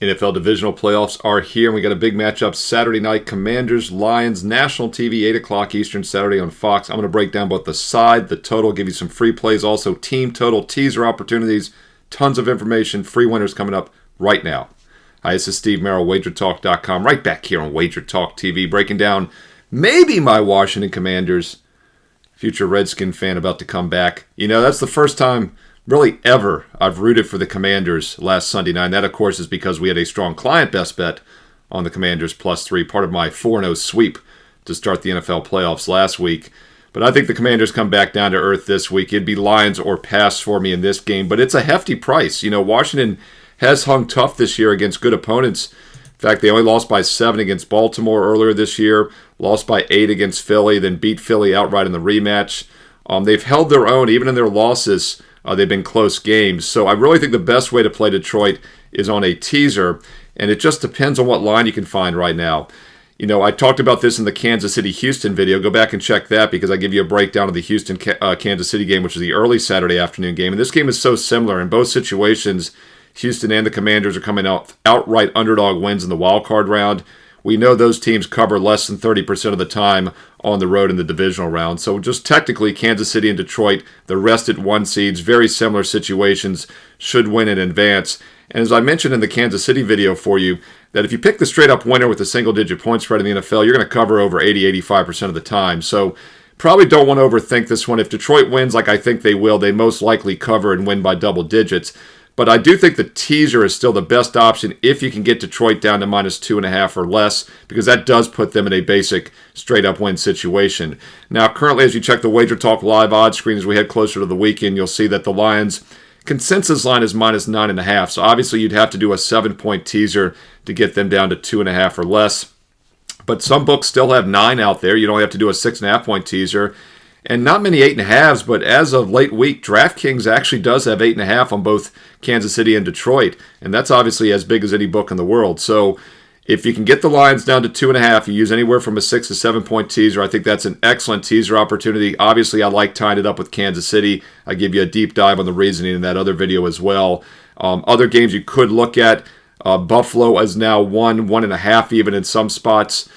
NFL Divisional playoffs are here, and we got a big matchup Saturday night. Commanders, Lions, national TV, 8 o'clock Eastern, Saturday on Fox. I'm going to break down both the side, the total, give you some free plays, also team total, teaser opportunities, tons of information, free winners coming up right now. Hi, this is Steve Merrill, WagerTalk.com, right back here on Wager Talk TV, breaking down maybe my Washington Commanders. Future Redskin fan about to come back. You know, that's the first time really ever I've rooted for the Commanders last Sunday night. And that, of course, is because we had a strong client best bet on the Commanders +3, part of my 4-0 sweep to start the NFL playoffs last week. But I think the Commanders come back down to earth this week. It'd be Lions or pass for me in this game, but it's a hefty price. You know, Washington has hung tough this year against good opponents. In fact, they only lost by 7 against Baltimore earlier this year, lost by 8 against Philly, then beat Philly outright in the rematch. They've held their own, even in their losses. They've been close games. So I really think the best way to play Detroit is on a teaser, and it just depends on what line you can find right now. You know, I talked about this in the Kansas City-Houston video. Go back and check that because I give you a breakdown of the Houston-Kansas City game, which is the early Saturday afternoon game. And this game is so similar. In both situations, Houston and the Commanders are coming out outright underdog wins in the wild card round. We know those teams cover less than 30% of the time on the road in the divisional round. So just technically, Kansas City and Detroit, the rested 1 seeds, very similar situations, should win in advance. And as I mentioned in the Kansas City video for you, that if you pick the straight-up winner with a single-digit point spread in the NFL, you're going to cover over 80-85% of the time. So probably don't want to overthink this one. If Detroit wins like I think they will, they most likely cover and win by double digits. But I do think the teaser is still the best option if you can get Detroit down to -2.5 or less, because that does put them in a basic straight-up win situation. Now, currently, as you check the Wager Talk live odds screen as we head closer to the weekend, you'll see that the Lions' consensus line is -9.5. So obviously, you'd have to do a 7-point teaser to get them down to 2.5 or less. But some books still have 9 out there. You'd only have to do a 6.5-point teaser. And not many 8.5s, but as of late week, DraftKings actually does have 8.5 on both Kansas City and Detroit. And that's obviously as big as any book in the world. So if you can get the Lions down to 2.5, you use anywhere from a 6 to 7-point teaser. I think that's an excellent teaser opportunity. Obviously, I like tying it up with Kansas City. I give you a deep dive on the reasoning in that other video as well. Other games you could look at, Buffalo is now 1.5 even in some spots.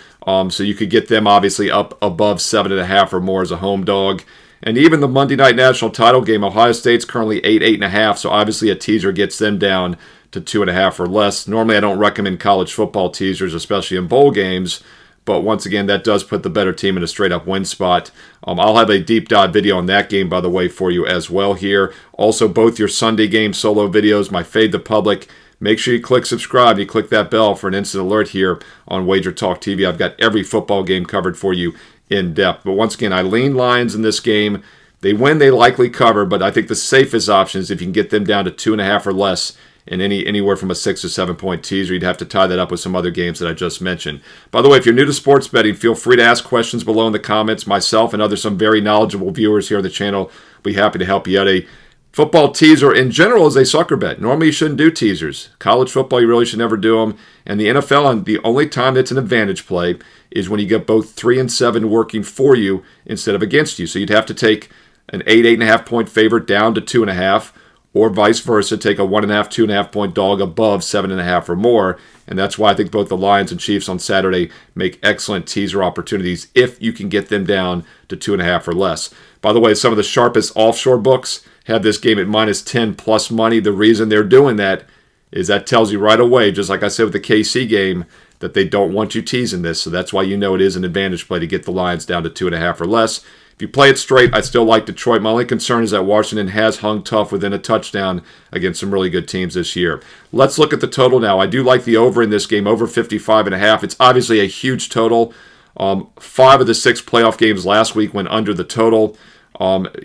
So you could get them obviously up above 7.5 or more as a home dog. And even the Monday night national title game, Ohio State's currently 8.5. So obviously a teaser gets them down to 2.5 or less. Normally I don't recommend college football teasers, especially in bowl games. But once again, that does put the better team in a straight-up win spot. I'll have a deep dive video on that game, by the way, for you as well here. Also, both your Sunday game solo videos, my Fade the Public. Make sure you click subscribe and you click that bell for an instant alert here on Wager Talk TV. I've got every football game covered for you in depth. But once again, I lean Lions in this game. They win, they likely cover, but I think the safest option is if you can get them down to 2.5 or less in anywhere from a 6 or 7-point teaser. You'd have to tie that up with some other games that I just mentioned. By the way, if you're new to sports betting, feel free to ask questions below in the comments. Myself and some very knowledgeable viewers here on the channel will be happy to help you out. A football teaser in general is a sucker bet. Normally you shouldn't do teasers. College football, you really should never do them. And the NFL, the only time that's an advantage play is when you get both 3 and 7 working for you instead of against you. So you'd have to take an 8.5 point favorite down to 2.5, or vice versa, take a 1.5, 2.5 point dog above 7.5 or more. And that's why I think both the Lions and Chiefs on Saturday make excellent teaser opportunities if you can get them down to 2.5 or less. By the way, some of the sharpest offshore books have this game at -10 plus money. The reason they're doing that is that tells you right away, just like I said with the KC game, that they don't want you teasing this. So that's why you know it is an advantage play to get the Lions down to 2.5 or less. If you play it straight, I still like Detroit. My only concern is that Washington has hung tough within a touchdown against some really good teams this year. Let's look at the total now. I do like the over in this game, over 55.5. It's obviously a huge total. 5 of the 6 playoff games last week went under the total.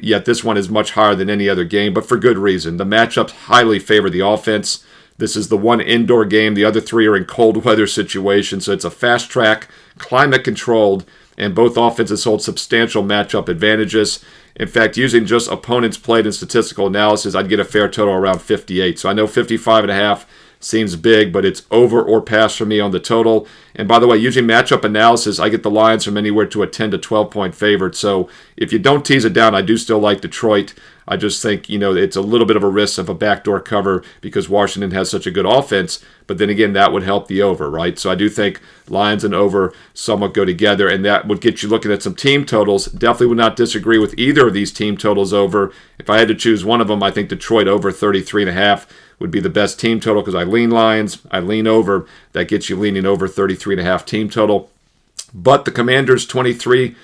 Yet this one is much higher than any other game, but for good reason. The matchups highly favor the offense. This is the one indoor game. The other 3 are in cold weather situations, so it's a fast track, climate controlled, and both offenses hold substantial matchup advantages. In fact, using just opponents played in statistical analysis, I'd get a fair total around 58. So I know 55.5 seems big, but it's over or pass for me on the total. And by the way, using matchup analysis, I get the Lions from anywhere to a 10 to 12 point favorite. So if you don't tease it down, I do still like Detroit. I just think, it's a little bit of a risk of a backdoor cover because Washington has such a good offense. But then again, that would help the over, right? So I do think Lions and over somewhat go together, and that would get you looking at some team totals. Definitely would not disagree with either of these team totals over. If I had to choose one of them, I think Detroit over 33.5 would be the best team total because I lean Lions, I lean over. That gets you leaning over 33.5 team total. But the Commanders' 23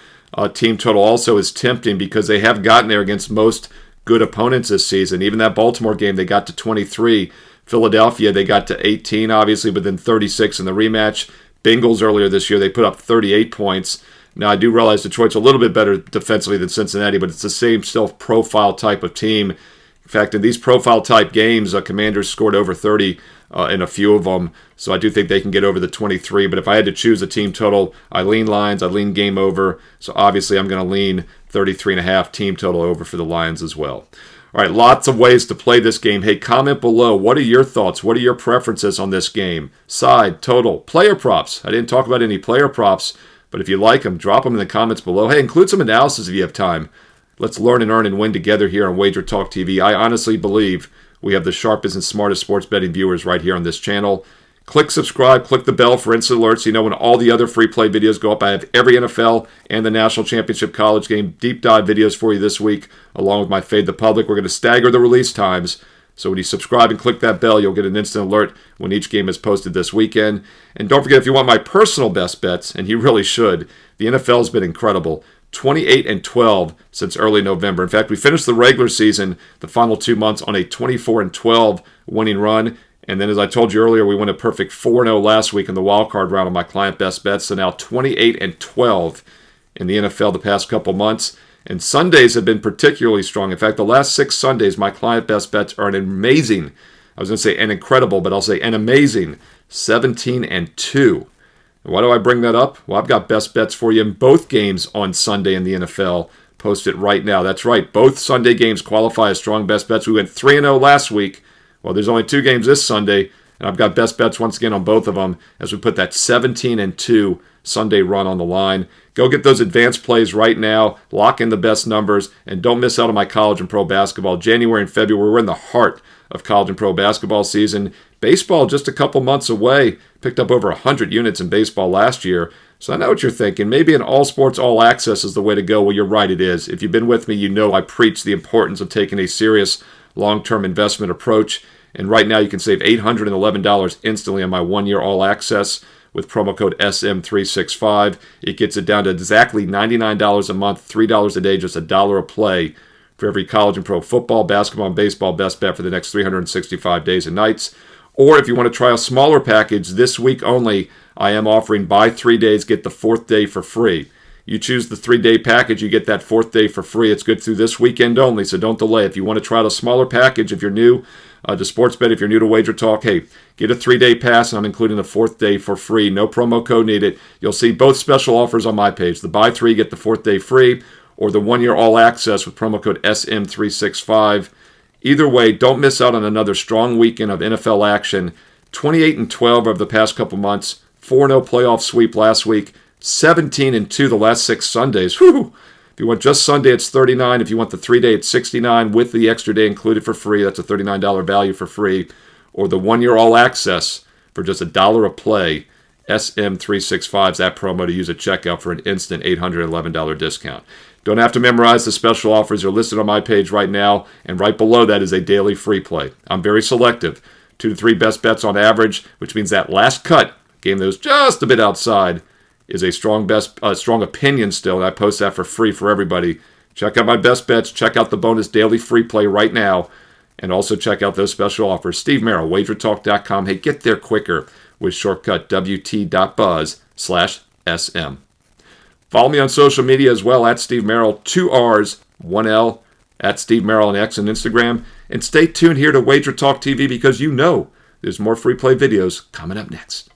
team total also is tempting because they have gotten there against most good opponents this season. Even that Baltimore game, they got to 23. Philadelphia, they got to 18, obviously, but then 36 in the rematch. Bengals earlier this year, they put up 38 points. Now, I do realize Detroit's a little bit better defensively than Cincinnati, but it's the same still profile type of team. In fact, in these profile type games, Commanders scored over 30 in a few of them. So I do think they can get over the 23. But if I had to choose a team total, I lean Lions, I lean game over. So obviously I'm going to lean 33.5 team total over for the Lions as well. All right, lots of ways to play this game. Hey, comment below. What are your thoughts? What are your preferences on this game? Side, total, player props. I didn't talk about any player props, but if you like them, drop them in the comments below. Hey, include some analysis if you have time. Let's learn and earn and win together here on Wager Talk TV. I honestly believe we have the sharpest and smartest sports betting viewers right here on this channel. Click subscribe, click the bell for instant alerts. You know when all the other free play videos go up. I have every NFL and the National Championship college game deep dive videos for you this week, along with my Fade the Public. We're going to stagger the release times. So when you subscribe and click that bell, you'll get an instant alert when each game is posted this weekend. And don't forget, if you want my personal best bets, and you really should, the NFL has been incredible. 28-12 since early November. In fact, we finished the regular season, the final 2 months, on a 24-12 winning run. And then, as I told you earlier, we went a perfect 4-0 last week in the wild card round on my client best bets. So now 28-12 in the NFL the past couple months. And Sundays have been particularly strong. In fact, the last 6 Sundays, my client best bets are an amazing, I was going to say an incredible, but I'll say an amazing 17-2. Why do I bring that up? Well, I've got best bets for you in both games on Sunday in the NFL. Post it right now. That's right. Both Sunday games qualify as strong best bets. We went 3-0 last week. Well, there's only 2 games this Sunday, and I've got best bets once again on both of them as we put that 17-2 Sunday run on the line. Go get those advanced plays right now. Lock in the best numbers, and don't miss out on my college and pro basketball. January and February, we're in the heart of college and pro basketball season. Baseball just a couple months away. Picked up over 100 units in baseball last year. So I know what you're thinking. Maybe an all sports, all access is the way to go. Well, you're right, it is. If you've been with me, you know I preach the importance of taking a serious long-term investment approach. And right now you can save $811 instantly on my 1-year all access with promo code SM365. It gets it down to exactly $99 a month, $3 a day, just $1 a play for every college and pro football, basketball, and baseball best bet for the next 365 days and nights. Or if you want to try a smaller package, this week only, I am offering buy 3 days, get the 4th day for free. You choose the 3-day package, you get that 4th day for free. It's good through this weekend only, so don't delay. If you want to try a smaller package, if you're new to Sportsbet, if you're new to Wager Talk, hey, get a 3-day pass, and I'm including the 4th day for free. No promo code needed. You'll see both special offers on my page. The buy 3, get the 4th day free, or the 1-year all access with promo code SM365. Either way, don't miss out on another strong weekend of NFL action. 28-12 over the past couple months. 4-0 playoff sweep last week. 17-2 the last 6 Sundays. Whew. If you want just Sunday, it's $39. If you want the 3-day, it's $69 with the extra day included for free. That's a $39 value for free. Or the 1-year all access for just $1 a play. SM365 is that promo to use at checkout for an instant $811 discount. Don't have to memorize the special offers. They're listed on my page right now, and right below that is a daily free play. I'm very selective. 2 to 3 best bets on average, which means that last cut, game that was just a bit outside, is a strong opinion still, and I post that for free for everybody. Check out my best bets. Check out the bonus daily free play right now, and also check out those special offers. Steve Merrill, wagertalk.com. Hey, get there quicker with shortcut wt.buzz/SM. Follow me on social media as well, at Steve Merrill, 2 R's, 1 L, at Steve Merrill on X and Instagram. And stay tuned here to Wager Talk TV because you know there's more free play videos coming up next.